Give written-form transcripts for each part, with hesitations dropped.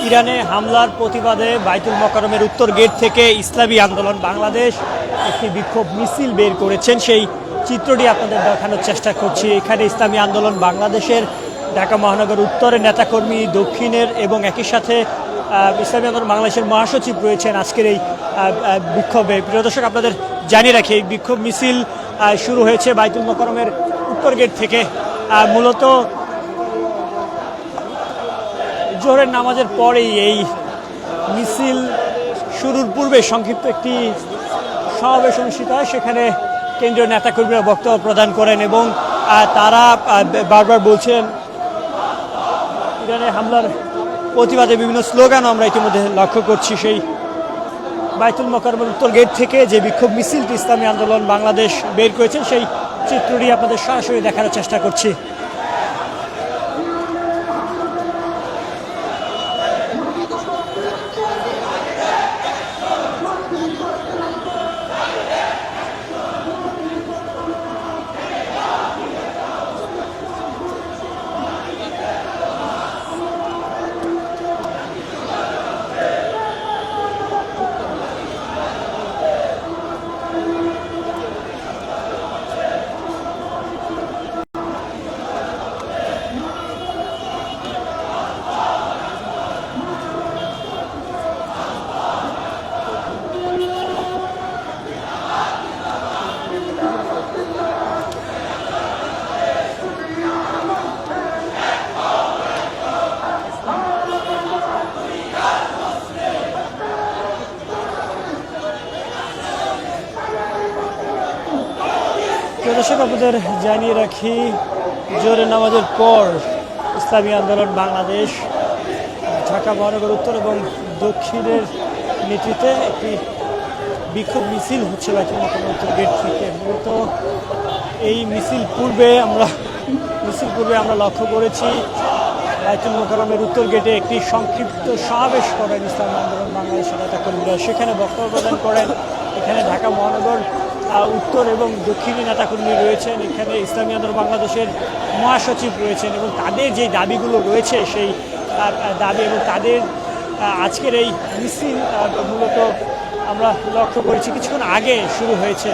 ইরানে হামলার প্রতিবাদে বাইতুল মোকাররমের উত্তর গেট থেকে ইসলামী আন্দোলন বাংলাদেশ একটি বিক্ষোভ মিছিল বের করেছেন। সেই চিত্রটি আপনাদের দেখানোর চেষ্টা করছি। এখানে ইসলামী আন্দোলন বাংলাদেশের ঢাকা মহানগর উত্তরের নেতাকর্মী, দক্ষিণের এবং একই সাথে ইসলামী আন্দোলন বাংলাদেশের মহাসচিব রয়েছেন আজকের এই বিক্ষোভে। প্রিয় দর্শক, আপনাদের জানিয়ে রাখি, এই বিক্ষোভ মিছিল শুরু হয়েছে বাইতুল মোকাররমের উত্তর গেট থেকে। মূলত জোহরের নামাজের পরেই এই মিছিল শুরুর পূর্বে সংক্ষিপ্ত একটি সমাবেশ অনুষ্ঠিত হয়। সেখানে কেন্দ্রীয় নেতাকর্মীরা বক্তব্য প্রদান করেন এবং তারা বারবার বলছেন ইরানের হামলার প্রতিবাদে বিভিন্ন স্লোগান আমরা ইতিমধ্যে লক্ষ্য করছি। সেই বাইতুল মোকাররমের উত্তর গেট থেকে যে বিক্ষোভ মিছিলটি ইসলামী আন্দোলন বাংলাদেশ বের করেছেন, সেই চিত্রটি আপনাদের সরাসরি দেখানোর চেষ্টা করছি। দর্শক, আপনাদের জানিয়ে রাখি, জোহরের নামাজের পর ইসলামী আন্দোলন বাংলাদেশ ঢাকা মহানগর উত্তর এবং দক্ষিণের নেতৃত্বে একটি বিক্ষোভ মিছিল হচ্ছে বাইতুল মোকাররমের উত্তর গেট থেকে। মূলত এই মিছিল পূর্বে আমরা লক্ষ্য করেছি বাইতুল মোকাররমের উত্তর গেটে একটি সংক্ষিপ্ত সমাবেশ করেন ইসলামী আন্দোলন বাংলাদেশের নেতাকর্মীরা। সেখানে বক্তব্য প্রদান করেন। এখানে ঢাকা মহানগর উত্তর এবং দক্ষিণী নেতাকর্মী রয়েছেন, এখানে ইসলামী আন্দোলন বাংলাদেশের মহাসচিব রয়েছেন এবং তাদের যে দাবিগুলো রয়েছে সেই দাবি এবং তাদের আজকের এই মিছিল মূলত আমরা লক্ষ্য করেছি কিছুক্ষণ আগে শুরু হয়েছে।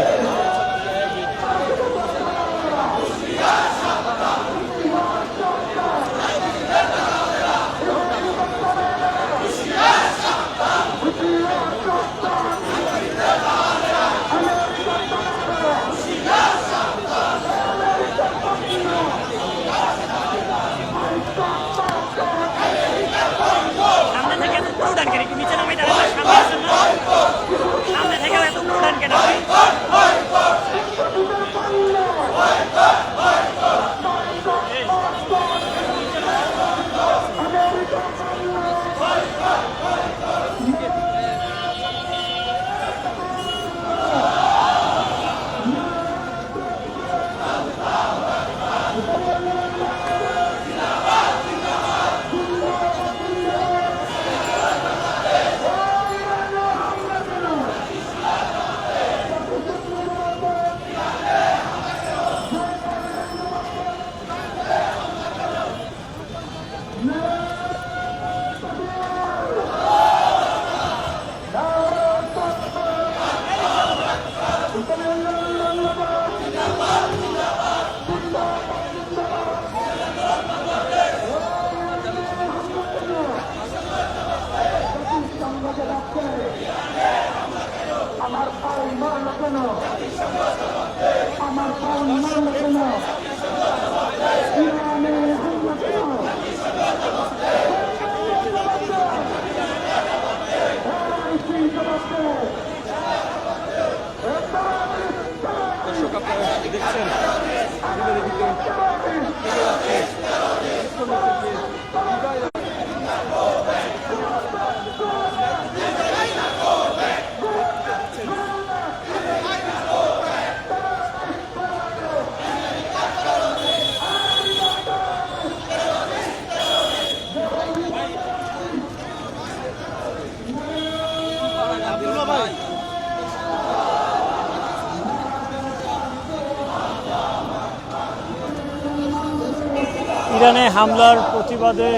ইরানে হামলার প্রতিবাদে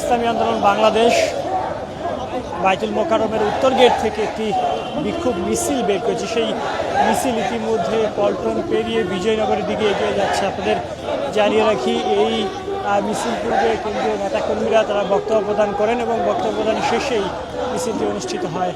ইসলামী আন্দোলন বাংলাদেশ বাইতুল মোকাররমের উত্তর গেট থেকে একটি বিক্ষোভ মিছিল বের করেছে। সেই মিছিল ইতিমধ্যে পল্টন পেরিয়ে বিজয়নগরের দিকে এগিয়ে যাচ্ছে। আপনাদের জানিয়ে রাখি, এই মিছিল পূর্বে কেন্দ্রীয় নেতাকর্মীরা তারা বক্তব্য প্রদান করেন এবং বক্তব্য প্রদান শেষেই মিছিলটি অনুষ্ঠিত হয়।